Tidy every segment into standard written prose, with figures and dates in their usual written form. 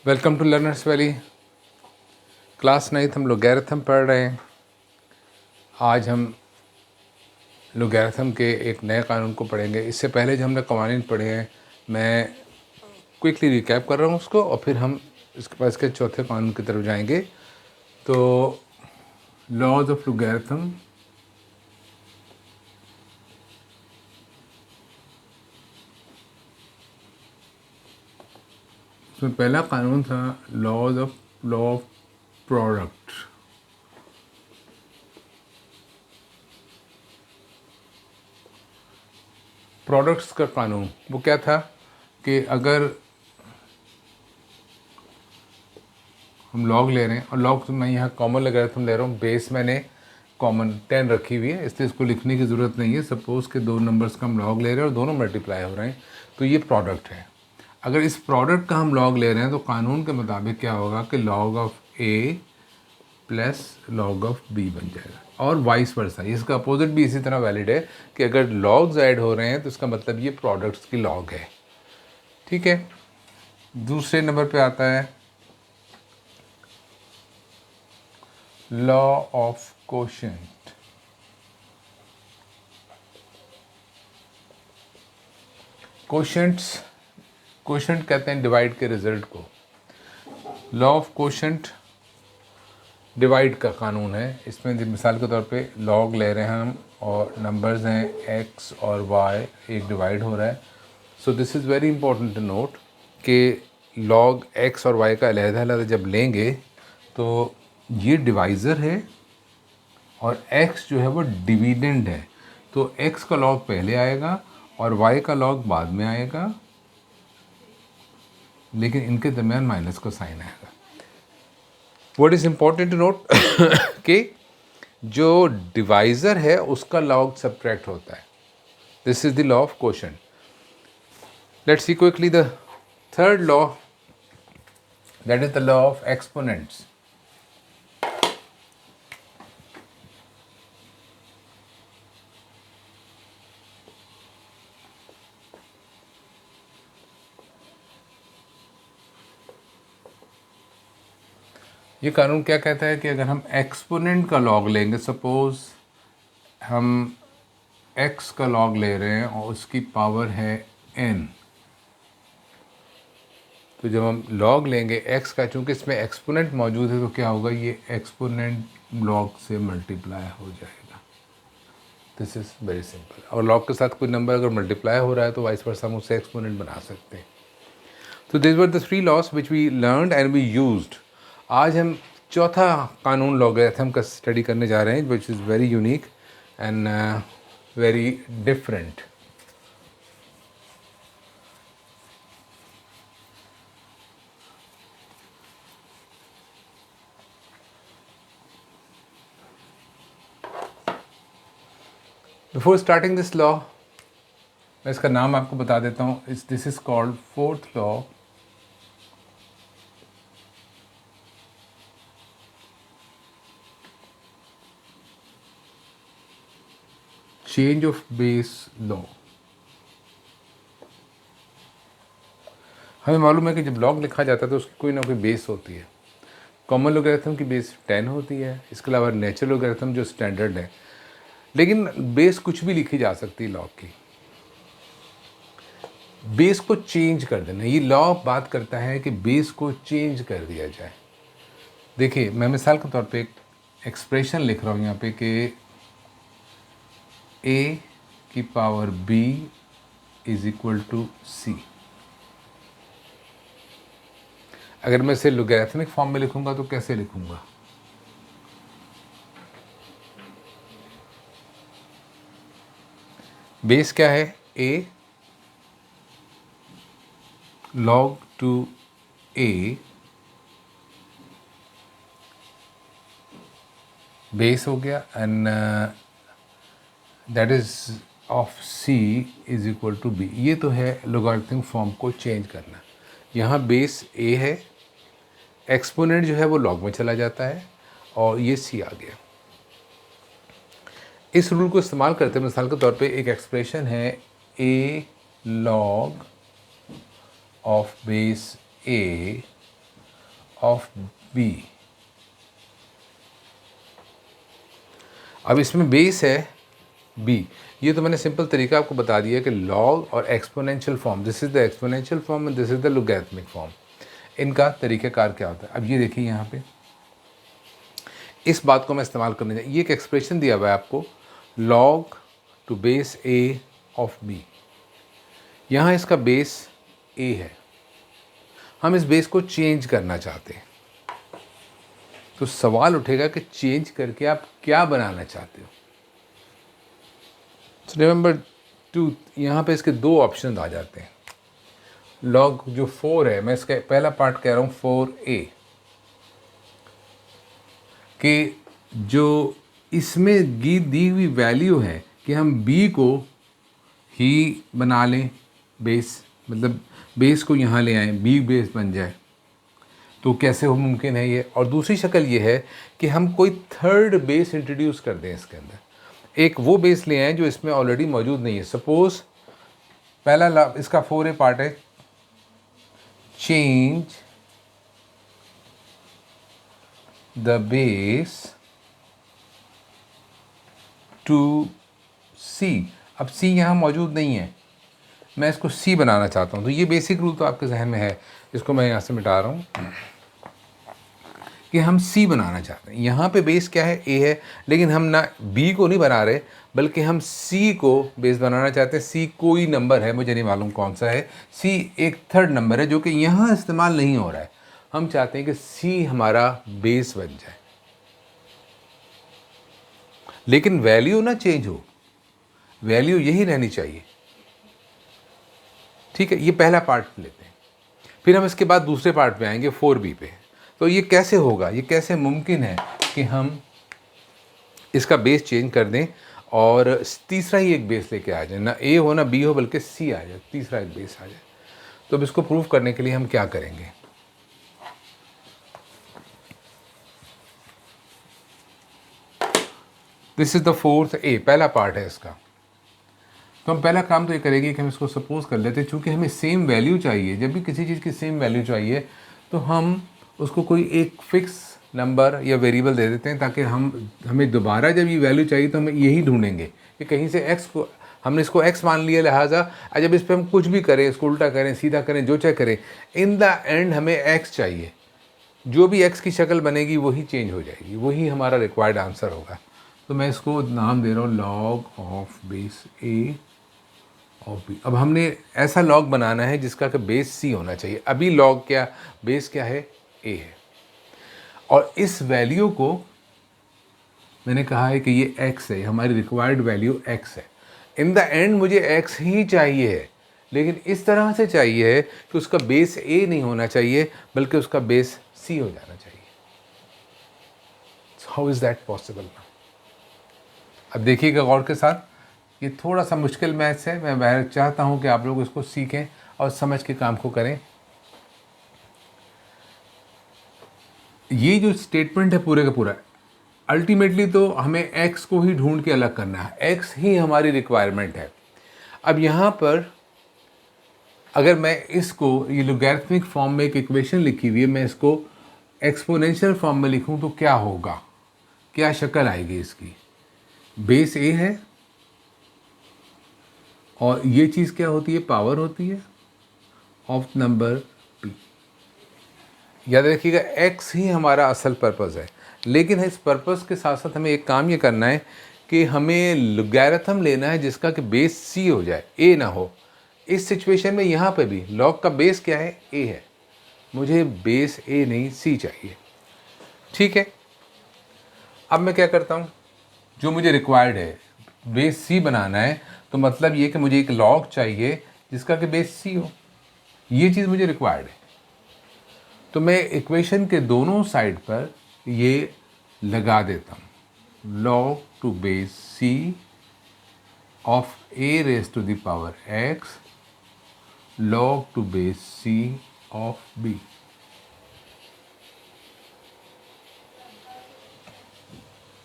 Welcome to learners valley. Class 9 हम logarithm पढ़ रहे हैं। आज हम लोगैरिथम के एक नए कानून को पढ़ेंगे। इससे पहले जो हमने कवानीन पढ़े हैं, मैं क्विकली रिकैप कर रहा हूँ उसको, और फिर हम इसके पास के चौथे कानून की तरफ जाएंगे। तो लॉज ऑफ लोगैरिथम, इसमें पहला कानून था लॉ ऑफ प्रोडक्ट। प्रोडक्ट्स का कानून वो क्या था कि अगर हम लॉग ले रहे हैं, और लॉग तो मैं यहाँ कॉमन लोगैरिथम ले रहा हूँ, बेस मैंने कॉमन 10 रखी हुई है, इसलिए इसको लिखने की ज़रूरत नहीं है। सपोज़ के दो नंबर्स का हम लॉग ले रहे हैं और दोनों मल्टीप्लाई हो रहे हैं, तो ये प्रोडक्ट है। अगर इस प्रोडक्ट का हम लॉग ले रहे हैं तो कानून के मुताबिक क्या होगा कि log of a plus log of b बन जाएगा, और वाइस वर्सा। इसका अपोजिट भी इसी तरह वैलिड है कि अगर लॉग्स ऐड हो रहे हैं तो इसका मतलब ये प्रोडक्ट्स की लॉग है। ठीक है। दूसरे नंबर पे आता है लॉ ऑफ कोशेंट। कोशेंट कहते हैं डिवाइड के रिजल्ट को। लॉ ऑफ कोशेंट डिवाइड का कानून है। इसमें मिसाल के तौर पे लॉग ले रहे हैं हम, और नंबर्स हैं x और y, एक डिवाइड हो रहा है। So this is very important to note कि लॉग x और y का अलग-अलग जब लेंगे तो ये डिवाइज़र है और x जो है वो डिविडेंड है। तो x का लॉग पहले आएगा और y का लॉग बाद में आएगा, लेकिन इनके दरमियान माइनस का साइन आएगा। What is important to note कि जो डिवाइज़र है उसका लॉग सब्ट्रैक्ट होता है। This is the law of quotient. Let's see quickly the third law, that is the law of exponents. ये कानून क्या कहता है कि अगर हम एक्सपोनेंट का लॉग लेंगे, सपोज हम x का लॉग ले रहे हैं और उसकी पावर है n, तो जब हम लॉग लेंगे x का, चूँकि इसमें एक्सपोनेंट मौजूद है, तो क्या होगा, ये एक्सपोनेंट लॉग से मल्टीप्लाई हो जाएगा। This is very simple. और लॉग के साथ कोई नंबर अगर मल्टीप्लाई हो रहा है तो वाइस वर्सा हम उससे एक्सपोनेंट बना सकते हैं। तो this were the 3 laws which we learned and we used. आज हम चौथा कानून लॉगरिथम का स्टडी करने जा रहे हैं, which is very unique and very different. Before starting this law, मैं इसका नाम आपको बता देता हूँ। This is called fourth law change of base law. हमें मालूम है कि जब लॉग लिखा जाता है तो उसकी कोई ना कोई बेस होती है। कॉमन लोगरिथम की बेस 10 होती है, इसके अलावा नेचुरल लोगरिथम जो स्टैंडर्ड है, लेकिन बेस कुछ भी लिखी जा सकती है लॉग की। बेस को चेंज कर देना, ये लॉ बात करता है कि बेस को चेंज कर दिया जाए। देखिए, मैं मिसाल के तौर पे एक एक्सप्रेशन लिख रहा हूँ यहाँ पे कि a की power b is equal to c। अगर मैं इसे लोगैरिथमिक फॉर्म में लिखूंगा तो कैसे लिखूंगा? बेस क्या है? a log to a base हो गया, and that is of c is equal to b। ये तो है लोगरिथमिक फॉर्म को चेंज करना। यहाँ बेस a है, एक्सपोनेंट जो है वो लॉग में चला जाता है, और ये c आ गया। इस रूल को इस्तेमाल करते हैं, मिसाल के तौर पे एक एक्सप्रेशन है a log of base a of बी। अब इसमें बेस है b, ये तो मैंने सिंपल तरीका आपको बता दिया कि लॉग और exponential form, this is the exponential form and this is the logarithmic form, इनका तरीक़ाकार क्या होता है। अब ये देखिए यहाँ पे इस बात को मैं इस्तेमाल करने जा, ये एक एक्सप्रेशन दिया हुआ है आपको, log to base a of b। यहाँ इसका बेस a है, हम इस बेस को चेंज करना चाहते हैं, तो सवाल उठेगा कि चेंज करके आप क्या बनाना चाहते हो। सो रिमेंबर टू, यहाँ पे इसके दो ऑप्शन आ जाते हैं। लॉग जो 4 है, मैं इसका पहला पार्ट कह रहा हूँ 4a, कि जो इसमें दी हुई वैल्यू है कि हम b को ही बना लें बेस, मतलब बेस को यहाँ ले आएँ, b बेस बन जाए, तो कैसे हो मुमकिन है ये। और दूसरी शक्ल ये है कि हम कोई थर्ड बेस इंट्रोड्यूस कर दें इसके अंदर, एक वो बेस ले आएँ जो इसमें ऑलरेडी मौजूद नहीं है। सपोज पहला इसका 4a पार्ट है, change the base to c। अब c यहाँ मौजूद नहीं है, मैं इसको c बनाना चाहता हूँ, तो ये बेसिक रूल तो आपके जहन में है, इसको मैं यहाँ से मिटा रहा हूँ कि हम c बनाना चाहते हैं। यहाँ पे बेस क्या है, a है, लेकिन हम ना b को नहीं बना रहे, बल्कि हम c को बेस बनाना चाहते हैं। c कोई नंबर है, मुझे नहीं मालूम कौन सा है, c एक थर्ड नंबर है जो कि यहाँ इस्तेमाल नहीं हो रहा है। हम चाहते हैं कि c हमारा बेस बन जाए, लेकिन वैल्यू ना चेंज हो, वैल्यू यही रहनी चाहिए। ठीक है, ये पहला पार्ट लेते हैं, फिर हम इसके बाद दूसरे पार्ट पे आएंगे 4b पे। तो ये कैसे होगा, ये कैसे मुमकिन है कि हम इसका बेस चेंज कर दें और तीसरा ही एक बेस लेके आ जाए, ना a हो ना b हो, बल्कि c आ जाए, तीसरा एक बेस आ जाए। तो अब इसको प्रूव करने के लिए हम क्या करेंगे, this is the 4th a, पहला पार्ट है इसका। तो हम पहला काम तो ये करेंगे कि हम इसको सपोज कर लेते हैं, चूँकि हमें सेम वैल्यू चाहिए, जब भी किसी चीज़ की सेम वैल्यू चाहिए तो हम उसको कोई एक फिक्स नंबर या वेरिएबल दे देते हैं, ताकि हमें दोबारा जब ये वैल्यू चाहिए तो हम यही ढूंढेंगे कि कहीं से x को, हमने इसको x मान लिया, लिहाजा जब इस पर हम कुछ भी करें, इसको उल्टा करें, सीधा करें, जो चाहे करें, इन द एंड हमें x चाहिए, जो भी x की शक्ल बनेगी वही चेंज हो जाएगी, वही हमारा रिक्वायर्ड आंसर होगा। तो मैं इसको नाम दे रहा हूँ log of base a of b। अब हमने ऐसा लॉग बनाना है जिसका कि बेस c होना चाहिए। अभी लॉग क्या, बेस क्या है, a है, और इस वैल्यू को मैंने कहा है कि ये x है, हमारी रिक्वायर्ड वैल्यू x है। इन द एंड मुझे x ही चाहिए है, लेकिन इस तरह से चाहिए है कि उसका बेस a नहीं होना चाहिए, बल्कि उसका बेस c हो जाना चाहिए। How is that possible. अब देखिएगा गौर के साथ, ये थोड़ा सा मुश्किल मैथ्स है, मैं चाहता हूँ कि आप लोग इसको सीखें और समझ के काम को करें। ये जो स्टेटमेंट है पूरे का पूरा, अल्टीमेटली तो हमें x को ही ढूंढ के अलग करना है, x ही हमारी रिक्वायरमेंट है। अब यहाँ पर अगर मैं इसको, ये लोगैरिथमिक फॉर्म में एक इक्वेशन लिखी हुई है, मैं इसको एक्सपोनेंशियल फॉर्म में लिखूँ तो क्या होगा, क्या शक्ल आएगी इसकी। बेस a है और ये चीज़ क्या होती है, पावर होती है ऑफ नंबर p। याद रखिएगा x ही हमारा असल पर्पज़ है, लेकिन इस पर्पज़ के साथ साथ हमें एक काम ये करना है कि हमें लोगैरिथम लेना है जिसका कि बेस c हो जाए, a ना हो। इस सिचुएशन में यहाँ पे भी लॉग का बेस क्या है, a है, मुझे बेस a नहीं c चाहिए। ठीक है, अब मैं क्या करता हूँ, जो मुझे रिक्वायर्ड है बेस c बनाना है, तो मतलब ये कि मुझे एक लॉग चाहिए जिसका कि बेस c हो, ये चीज़ मुझे रिक्वायर्ड है। तो मैं इक्वेशन के दोनों साइड पर ये लगा देता हूँ, log to base c of a raise to the power x log to base c of b।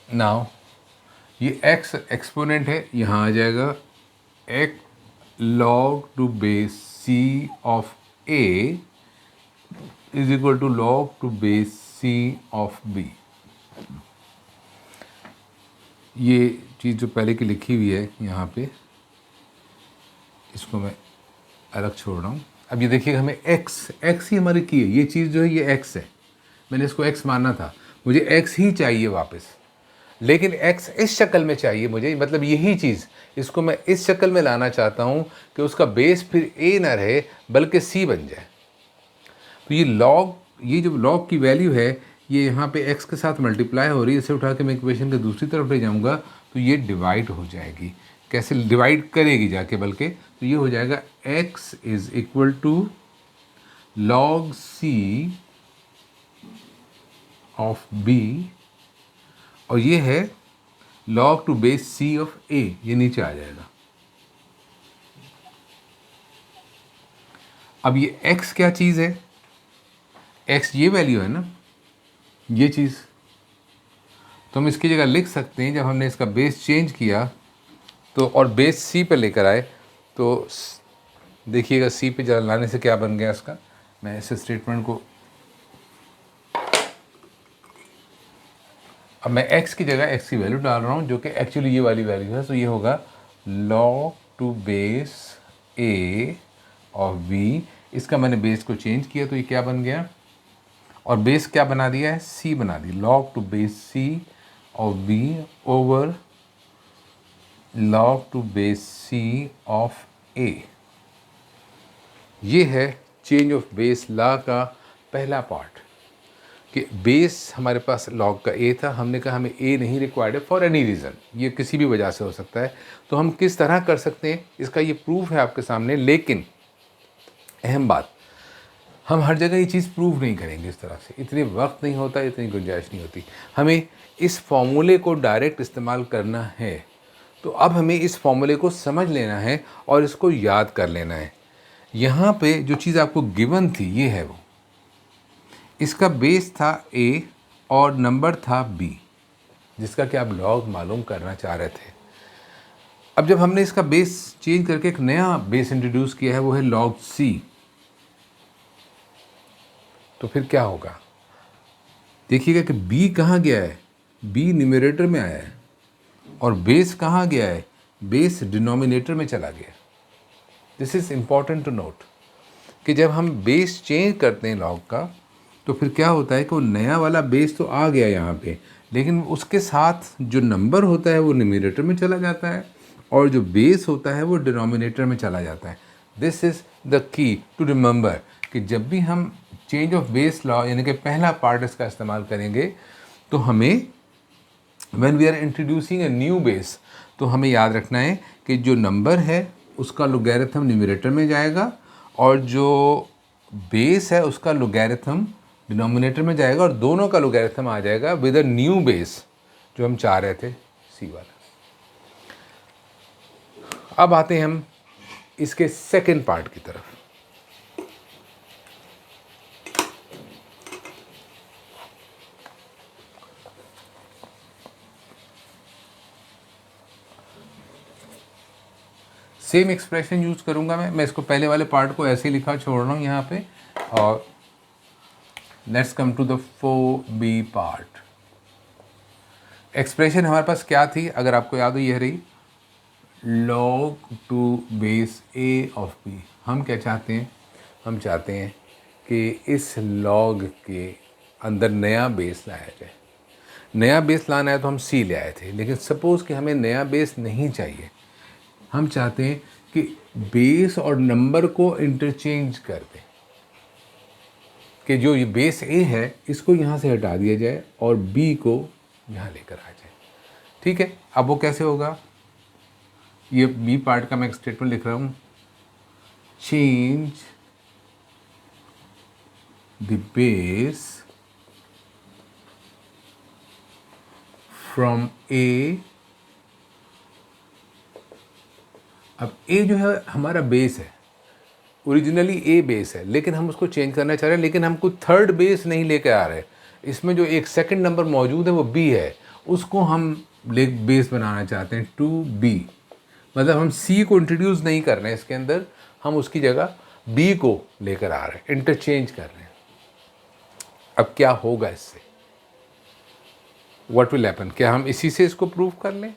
Now ये x एक्सपोनेंट है, यहाँ आ जाएगा x log to base c of a, is equal to log to base c of b। ये चीज़ जो पहले की लिखी हुई है यहाँ पे, इसको मैं अलग छोड़ रहा हूँ। अब ये देखिएगा, हमें x ही हमारी की है, ये चीज़ जो है ये x है, मैंने इसको x मानना था, मुझे x ही चाहिए वापस, लेकिन x इस शक्ल में चाहिए मुझे, मतलब यही चीज़, इसको मैं इस शक्ल में लाना चाहता हूँ कि उसका बेस फिर a ना रहे बल्कि c बन जाए। तो ये जो log की वैल्यू है ये यहाँ पे x के साथ मल्टीप्लाई हो रही है, इसे उठा के मैं इक्वेशन के दूसरी तरफ ले जाऊँगा तो ये डिवाइड हो जाएगी। कैसे डिवाइड करेगी जाके, बल्कि तो ये हो जाएगा x is equal to log c of b, और ये है log to base c of a, ये नीचे आ जाएगा। अब ये x क्या चीज़ है, x ये वैल्यू है ना, ये चीज़, तो हम इसकी जगह लिख सकते हैं, जब हमने इसका बेस चेंज किया तो और बेस c पे लेकर आए तो देखिएगा c पे जरा लाने से क्या बन गया इसका। मैं इस स्टेटमेंट को, अब मैं x की जगह x की वैल्यू डाल रहा हूँ जो कि एक्चुअली ये वाली वैल्यू है, तो ये होगा log to base a of b। इसका मैंने बेस को चेंज किया तो ये क्या बन गया, और बेस क्या बना दिया है, c बना दी, log to base c of b over log to base c of a। ये है चेंज ऑफ बेस लॉ का पहला पार्ट, कि बेस हमारे पास log का a था, हमने कहा हमें a नहीं रिक्वायर्ड है फॉर एनी रीज़न, ये किसी भी वजह से हो सकता है, तो हम किस तरह कर सकते हैं इसका ये प्रूफ है आपके सामने। लेकिन अहम बात, हम हर जगह ये चीज़ प्रूव नहीं करेंगे इस तरह से, इतने वक्त नहीं होता, इतनी गुंजाइश नहीं होती, हमें इस फॉर्मूले को डायरेक्ट इस्तेमाल करना है। तो अब हमें इस फॉर्मूले को समझ लेना है और इसको याद कर लेना है। यहाँ पे जो चीज़ आपको गिवन थी ये है वो, इसका बेस था a और नंबर था b, जिसका कि आप log मालूम करना चाह रहे थे। अब जब हमने इसका बेस चेंज करके एक नया बेस इंट्रोड्यूस किया है, वो है log c, तो फिर क्या होगा, देखिएगा कि b कहाँ गया है, b न्यूमरेटर में आया है, और बेस कहाँ गया है, बेस डिनोमिनेटर में चला गया। This is important to note कि जब हम बेस चेंज करते हैं log का, तो फिर क्या होता है कि वो नया वाला बेस तो आ गया यहाँ पे, लेकिन उसके साथ जो नंबर होता है वो न्यूमरेटर में चला जाता है, और जो बेस होता है वो डिनोमिनेटर में चला जाता है। This is the key to remember कि जब भी हम चेंज ऑफ बेस लॉ यानी कि पहला पार्ट इसका इस्तेमाल करेंगे, तो हमें when we are introducing a new base, तो हमें याद रखना है कि जो नंबर है उसका लोगैरिथम न्यूमरेटर में जाएगा, और जो बेस है उसका लोगैरिथम डिनोमिनेटर में जाएगा, और दोनों का लोगैरिथम आ जाएगा विद अ न्यू बेस जो हम चाह रहे थे, सी वाला। अब आते हैं हम इसके सेकंड पार्ट की तरफ। सेम एक्सप्रेशन यूज़ करूँगा मैं इसको पहले वाले पार्ट को ऐसे लिखा छोड़ रहा हूँ यहाँ पे, और let's come to the 4b part. Expression हमारे पास क्या थी, अगर आपको याद हो, यह रही log to base a of b। हम क्या चाहते हैं, हम चाहते हैं कि इस log के अंदर नया बेस लाया जाए। नया बेस लाना है तो हम c ले आए थे, लेकिन सपोज़ कि हमें नया बेस नहीं चाहिए, हम चाहते हैं कि बेस और नंबर को इंटरचेंज कर दें, कि जो ये बेस a है इसको यहाँ से हटा दिया जाए और b को यहाँ लेकर आ जाए। ठीक है, अब वो कैसे होगा, ये b पार्ट का मैं एक स्टेटमेंट लिख रहा हूँ, change the base from a। अब a जो है हमारा बेस है, ओरिजिनली a बेस है, लेकिन हम उसको चेंज करना चाह रहे हैं, लेकिन हम कोई थर्ड बेस नहीं लेकर आ रहे। इसमें जो एक सेकंड नंबर मौजूद है वो b है, उसको हम बेस बनाना चाहते हैं 2b। मतलब हम c को इंट्रोड्यूस नहीं कर रहे हैं इसके अंदर, हम उसकी जगह b को लेकर आ रहे हैं, इंटरचेंज कर रहे हैं। अब क्या होगा इससे, व्हाट विल हैपन, क्या हम इसी से इसको प्रूव कर लें,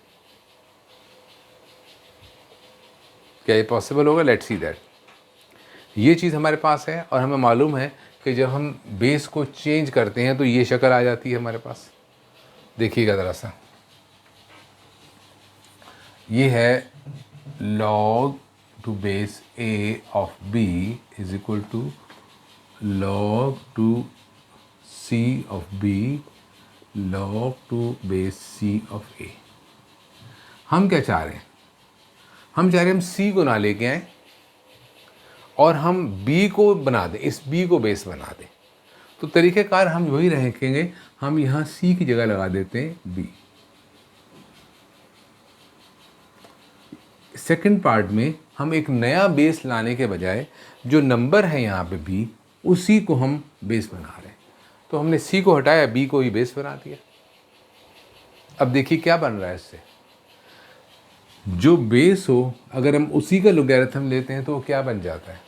क्या ये पॉसिबल होगा? Let's see that. ये चीज़ हमारे पास है और हमें मालूम है कि जब हम बेस को चेंज करते हैं तो ये शक्ल आ जाती है हमारे पास। देखिएगा ज़रा सा, ये है log to base a of b is equal to log to c of b log to base c of a। हम क्या चाह रहे हैं? हम चाह रहे हैं हम c को ना लेके आए और हम b को बना दें, इस b को बेस बना दें। तो तरीक़ेकार हम वही रखेंगे, हम यहाँ c की जगह लगा देते हैं b। सेकंड पार्ट में हम एक नया बेस लाने के बजाय जो नंबर है यहाँ पे b, उसी को हम बेस बना रहे हैं। तो हमने c को हटाया, b को ही बेस बना दिया। अब देखिए क्या बन रहा है इससे, जो बेस हो अगर हम उसी का लोगैरिथम लेते हैं तो वो क्या बन जाता है?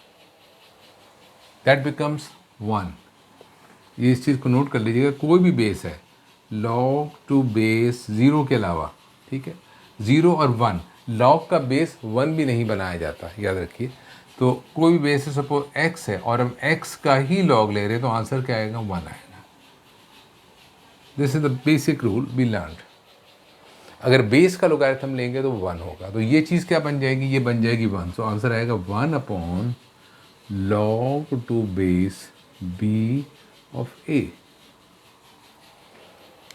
That becomes 1। ये इस चीज़ को नोट कर लीजिएगा, कोई भी बेस है log टू बेस 0 के अलावा, ठीक है, 0 और 1, log का बेस 1 भी नहीं बनाया जाता, याद रखिए। तो कोई भी बेस है, सपोज x है और हम x का ही log ले रहे हैं तो आंसर क्या आएगा? 1 आएगा। This is the basic rule we learn. अगर बेस का लोगैरिथम लेंगे तो 1 होगा, तो ये चीज़ क्या बन जाएगी? ये बन जाएगी 1। तो आंसर आएगा 1 upon log to base b of a।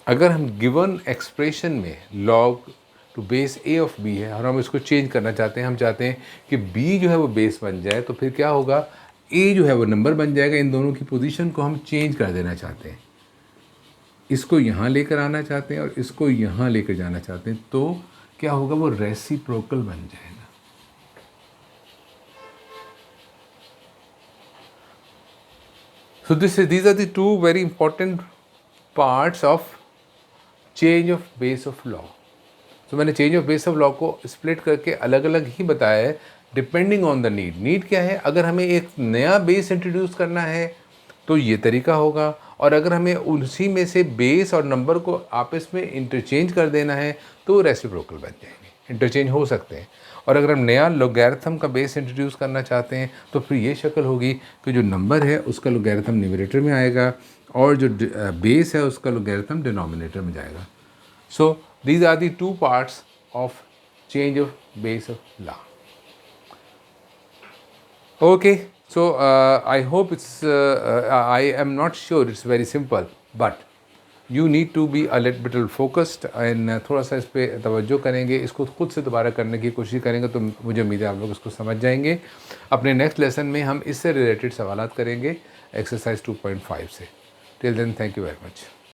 अगर हम गिवन एक्सप्रेशन में log to base a of b है और हम इसको चेंज करना चाहते हैं, हम चाहते हैं कि b जो है वो बेस बन जाए, तो फिर क्या होगा? a जो है वो नंबर बन जाएगा। इन दोनों की पोजीशन को हम चेंज कर देना चाहते हैं, इसको यहाँ लेकर आना चाहते हैं और इसको यहाँ लेकर जाना चाहते हैं, तो क्या होगा? वो रेसिप्रोकल बन जाएगा। So these are the two very important parts of change of base of law. तो मैंने change of base of law को स्प्लिट करके अलग अलग ही बताया है, depending on the need. Need क्या है? अगर हमें एक नया बेस इंट्रोड्यूस करना है तो ये तरीका होगा, और अगर हमें उसी में से बेस और नंबर को आपस में इंटरचेंज कर देना है तो रेसिप्रोकल बन जाएंगे, इंटरचेंज हो सकते हैं। और अगर हम नया लोगैरिथम का बेस इंट्रोड्यूस करना चाहते हैं तो फिर ये शक्ल होगी कि जो नंबर है उसका लोगैरिथम न्यूमरेटर में आएगा और जो बेस है उसका लोगैरिथम डिनोमिनेटर में जाएगा। So these are the two parts of change of base of law. Okay, so I hope I am not sure it's very simple, but you need to be a little bit focused and थोड़ा सा इस पर तवज्जो करेंगे, इसको खुद से दोबारा करने की कोशिश करेंगे तो मुझे उम्मीद है आप लोग इसको समझ जाएंगे। अपने नेक्स्ट लेसन में हम इससे रिलेटेड सवालात करेंगे एक्सरसाइज 2.5 से। Till then, thank you very much.